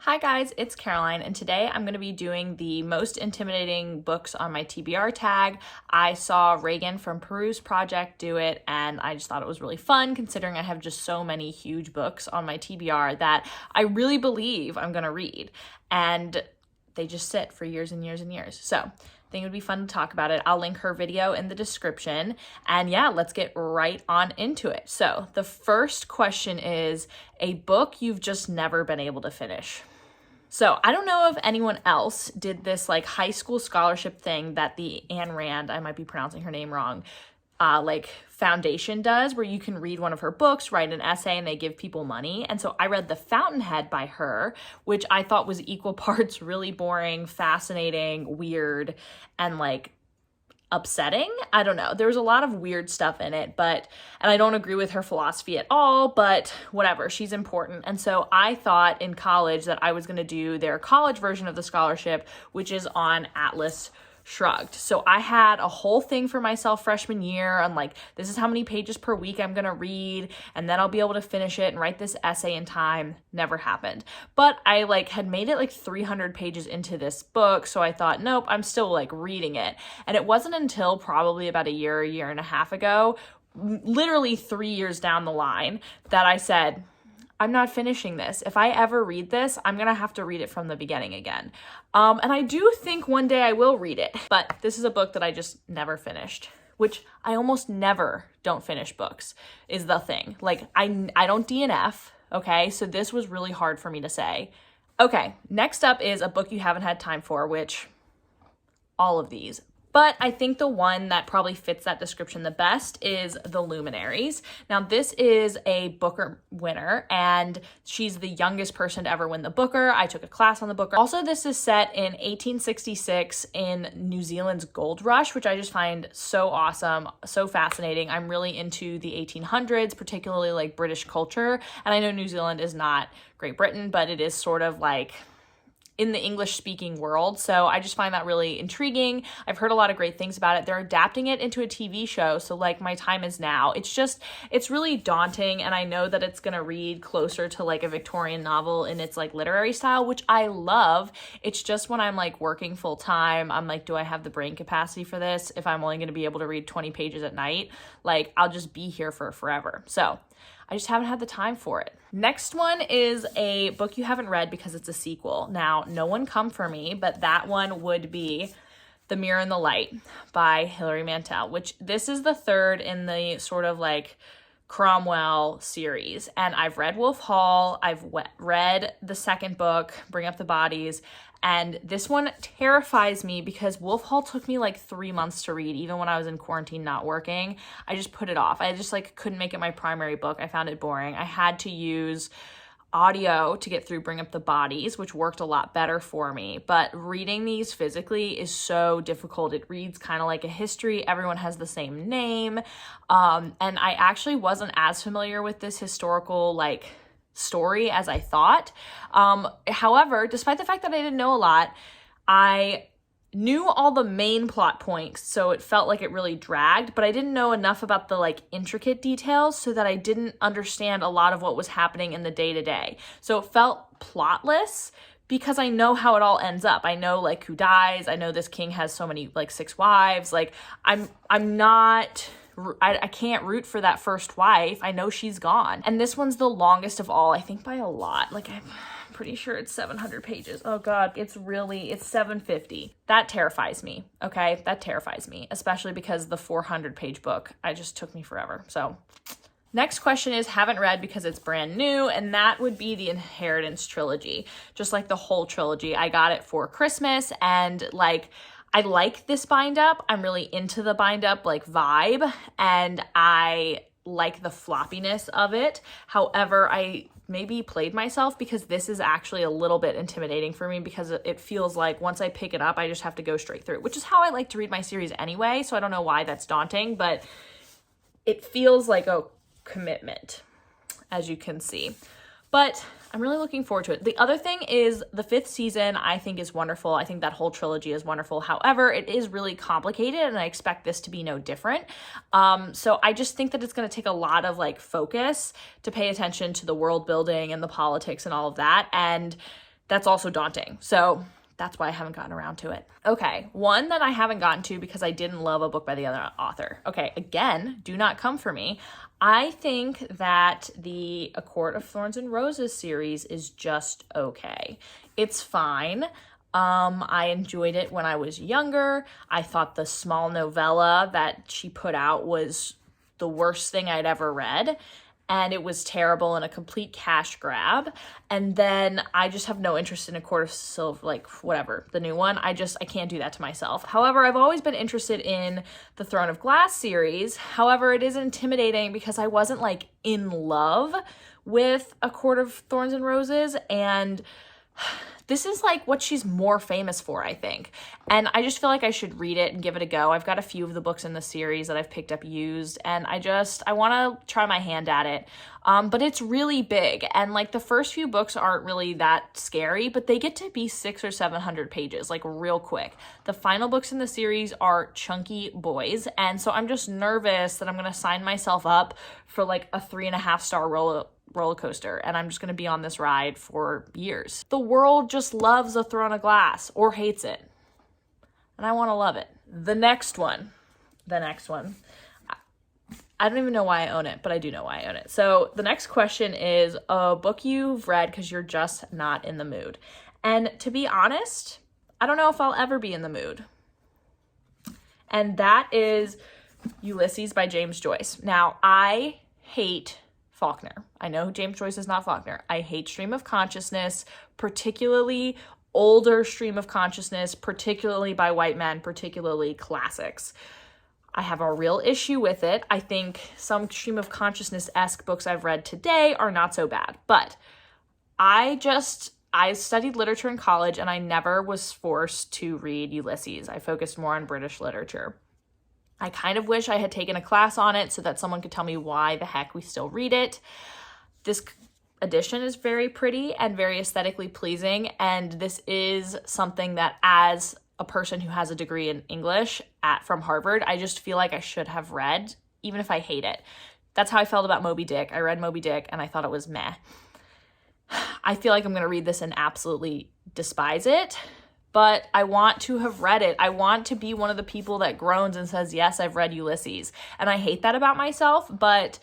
Hi guys, it's Caroline, and today I'm going to be doing the most intimidating books on my TBR tag. I saw Reagan from Peru's Project do it, and I just thought it was really fun considering I have just so many huge books on my TBR that I really believe I'm going to read, and they just sit for years and years and years. So I think it would be fun to talk about it. I'll link her video in the description, and yeah, let's get right on into it. So the first question is a book you've just never been able to finish. So I don't know if anyone else did this like high school scholarship thing that the Ayn Rand, I might be pronouncing her name wrong, foundation does, where you can read one of her books, write an essay, and they give people money. And so I read The Fountainhead by her, which I thought was equal parts really boring, fascinating, weird, and upsetting. I don't know. There was a lot of weird stuff in it, and I don't agree with her philosophy at all, but whatever, she's important. And so I thought in college that I was going to do their college version of the scholarship, which is on Atlas Shrugged. So I had a whole thing for myself freshman year on this is how many pages per week I'm going to read, and then I'll be able to finish it and write this essay in time. Never happened. But I had made it 300 pages into this book. So I thought, nope, I'm still reading it. And it wasn't until probably about a year and a half ago, literally 3 years down the line, that I said, I'm not finishing this. If I ever read this, I'm going to have to read it from the beginning again. And I do think one day I will read it, but this is a book that I just never finished, which I almost never don't finish books is the thing. I don't DNF, okay? So this was really hard for me to say. Okay, next up is a book you haven't had time for, which all of these. But I think the one that probably fits that description the best is The Luminaries. Now, this is a Booker winner, and she's the youngest person to ever win the Booker. I took a class on the Booker. Also, this is set in 1866 in New Zealand's gold rush, which I just find so awesome, so fascinating. I'm really into the 1800s, particularly British culture. And I know New Zealand is not Great Britain, but it is sort of in the English-speaking world. So I just find that really intriguing. I've heard a lot of great things about it. They're adapting it into a TV show, so my time is now. It's really daunting, and I know that it's gonna read closer to a Victorian novel in its literary style, which I love. It's just when I'm working full-time, I'm do I have the brain capacity for this? If I'm only gonna be able to read 20 pages at night, I'll just be here for forever. So I just haven't had the time for it. Next one is a book you haven't read because it's a sequel. Now, no one come for me, but that one would be The Mirror and the Light by Hilary Mantel, which this is the third in the sort of Cromwell series. And I've read Wolf Hall, I've read the second book, Bring Up the Bodies, and this one terrifies me because Wolf Hall took me 3 months to read, even when I was in quarantine not working. I just put it off. I just couldn't make it my primary book. I found it boring. I had to use audio to get through Bring Up the Bodies, which worked a lot better for me. But reading these physically is so difficult. It reads kind of like a history. Everyone has the same name. And I actually wasn't as familiar with this historical story as I thought. However, despite the fact that I didn't know a lot, I knew all the main plot points, so it felt like it really dragged, but I didn't know enough about the intricate details so that I didn't understand a lot of what was happening in the day-to-day. So it felt plotless because I know how it all ends up. I know who dies. I know this king has so many 6 wives. I can't root for that first wife. I know she's gone. And this one's the longest of all, I think by a lot. I'm pretty sure it's 700 pages. Oh God, it's 750. That terrifies me, okay? That terrifies me, especially because the 400-page book, it just took me forever. So next question is haven't read because it's brand new, and that would be the Inheritance trilogy. Just the whole trilogy. I got it for Christmas, and I like this bind up. I'm really into the bind up vibe, and I like the floppiness of it. However, I maybe played myself because this is actually a little bit intimidating for me because it feels once I pick it up, I just have to go straight through it, which is how I like to read my series anyway. So I don't know why that's daunting, but it feels like a commitment, as you can see. But I'm really looking forward to it. The other thing is the 5th season I think is wonderful. I think that whole trilogy is wonderful. However, it is really complicated, and I expect this to be no different. So I just think that it's going to take a lot of focus to pay attention to the world building and the politics and all of that. And that's also daunting. So that's why I haven't gotten around to it. Okay, one that I haven't gotten to because I didn't love a book by the other author. Okay, again, do not come for me. I think that the A Court of Thorns and Roses series is just okay. It's fine. I enjoyed it when I was younger. I thought the small novella that she put out was the worst thing I'd ever read. And it was terrible and a complete cash grab. And then I just have no interest in A Court of Silver, like whatever, the new one. I can't do that to myself. However, I've always been interested in the Throne of Glass series. However, it is intimidating because I wasn't like in love with A Court of Thorns and Roses, and this is like what she's more famous for, I think. And I just feel like I should read it and give it a go. I've got a few of the books in the series that I've picked up used, and I want to try my hand at it. But it's really big, and like the first few books aren't really that scary, but they get to be 600 or 700 pages, like real quick. The final books in the series are chunky boys, and so I'm just nervous that I'm going to sign myself up for like a 3.5-star roller coaster, and I'm just going to be on this ride for years. The world just loves A Throne of Glass or hates it, and I want to love it. The next one. I don't even know why I own it, but I do know why I own it. So the next question is a book you've read because you're just not in the mood. And to be honest, I don't know if I'll ever be in the mood. And that is Ulysses by James Joyce. Now, I hate Faulkner. I know James Joyce is not Faulkner. I hate stream of consciousness, particularly older stream of consciousness, particularly by white men, particularly classics. I have a real issue with it. I think some stream of consciousness-esque books I've read today are not so bad, but I studied literature in college and I never was forced to read Ulysses. I focused more on British literature. I kind of wish I had taken a class on it so that someone could tell me why the heck we still read it. This edition is very pretty and very aesthetically pleasing, and this is something that, as a person who has a degree in English from Harvard, I just feel like I should have read, even if I hate it. That's how I felt about Moby Dick. I read Moby Dick and I thought it was meh. I feel like I'm going to read this and absolutely despise it, but I want to have read it. I want to be one of the people that groans and says, yes, I've read Ulysses. And I hate that about myself, but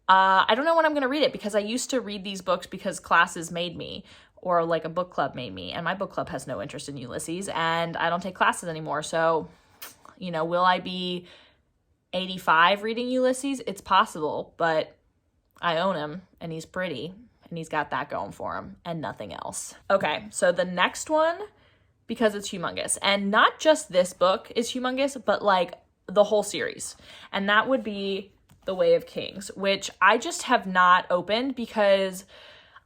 I don't know when I'm going to read it, because I used to read these books because classes made me, or like a book club made me, and my book club has no interest in Ulysses, and I don't take classes anymore. So, will I be 85 reading Ulysses? It's possible, but I own him, and he's pretty, and he's got that going for him, and nothing else. Okay, so the next one, because it's humongous, and not just this book is humongous, but like the whole series, and that would be The Way of Kings, which I just have not opened because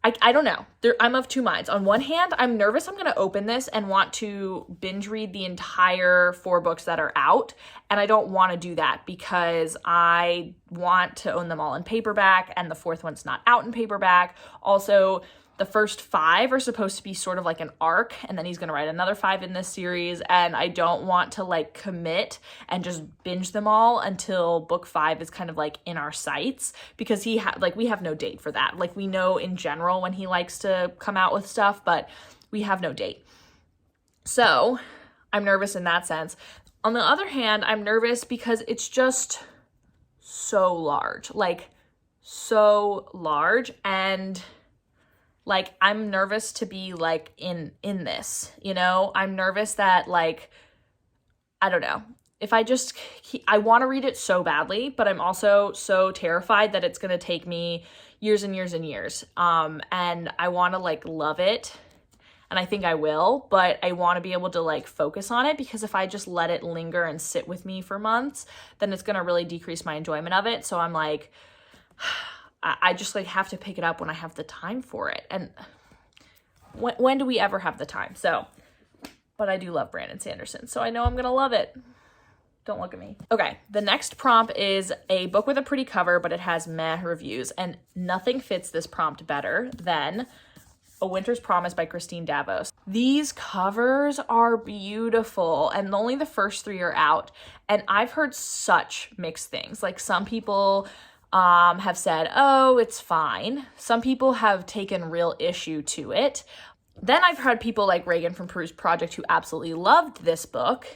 I don't know. I'm of two minds. On one hand, I'm nervous I'm going to open this and want to binge read the entire 4 books that are out, and I don't want to do that because I want to own them all in paperback, and the 4th one's not out in paperback. Also, the first 5 are supposed to be sort of like an arc, and then he's going to write another 5 in this series, and I don't want to like commit and just binge them all until book 5 is kind of like in our sights, because we have no date for that. Like, we know in general when he likes to come out with stuff, but we have no date. So I'm nervous in that sense. On the other hand, I'm nervous because it's just so large, and like, I'm nervous to be like in this, I'm nervous that like, I don't know, if I want to read it so badly, but I'm also so terrified that it's going to take me years and years and years. And I want to like love it, and I think I will, but I want to be able to like focus on it, because if I just let it linger and sit with me for months, then it's going to really decrease my enjoyment of it. So I'm like, I just like have to pick it up when I have the time for it. And when do we ever have the time? So, but I do love Brandon Sanderson, so I know I'm going to love it. Don't look at me. Okay, the next prompt is a book with a pretty cover, but it has meh reviews, and nothing fits this prompt better than A Winter's Promise by Christine Davos. These covers are beautiful, and only the first 3 are out, and I've heard such mixed things. Like, some people have said, oh, it's fine. Some people have taken real issue to it. Then I've heard people like Reagan from Peru's Project who absolutely loved this book.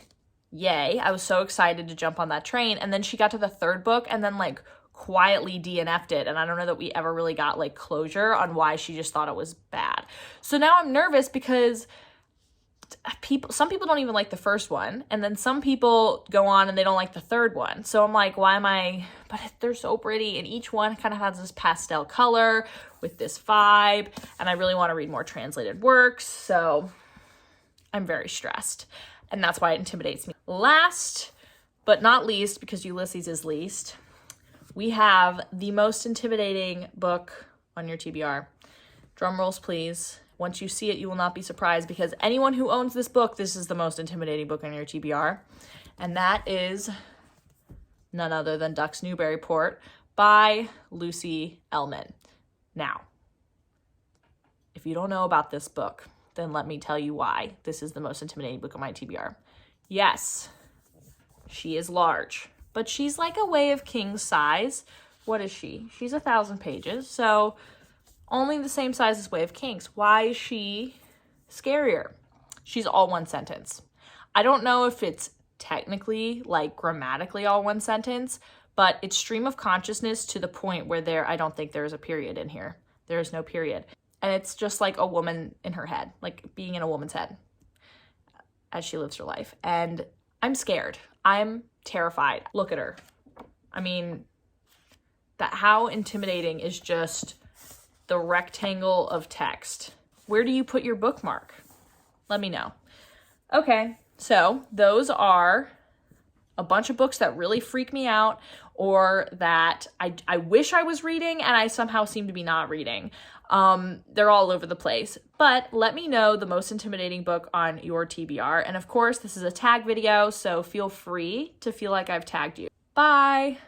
Yay. I was so excited to jump on that train. And then she got to the third book and then like quietly DNF'd it. And I don't know that we ever really got like closure on why she just thought it was bad. So now I'm nervous because some people don't even like the first one, and then some people go on and they don't like the third one. So I'm like, why am I, but they're so pretty, and each one kind of has this pastel color with this vibe, and I really want to read more translated works, so I'm very stressed, and that's why it intimidates me. Last but not least, because Ulysses is least, we have the most intimidating book on your TBR. Drum rolls, please. Once you see it, you will not be surprised, because anyone who owns this book, this is the most intimidating book on your TBR. And that is none other than Ducks Newburyport by Lucy Ellman. Now, if you don't know about this book, then let me tell you why this is the most intimidating book on my TBR. Yes, she is large, but she's like a Way of Kings size. What is she? She's 1,000 pages, so only the same size as Way of Kings. Why is she scarier? She's all one sentence. I don't know if it's technically, like grammatically all one sentence, but it's stream of consciousness to the point where I don't think there's a period in here. There is no period. And it's just like a woman in her head, like being in a woman's head as she lives her life. And I'm scared. I'm terrified. Look at her. I mean, how intimidating is just the rectangle of text. Where do you put your bookmark? Let me know. Okay, so those are a bunch of books that really freak me out, or that I wish I was reading and I somehow seem to be not reading. They're all over the place. But let me know the most intimidating book on your TBR. And of course, this is a tag video, so feel free to feel like I've tagged you. Bye!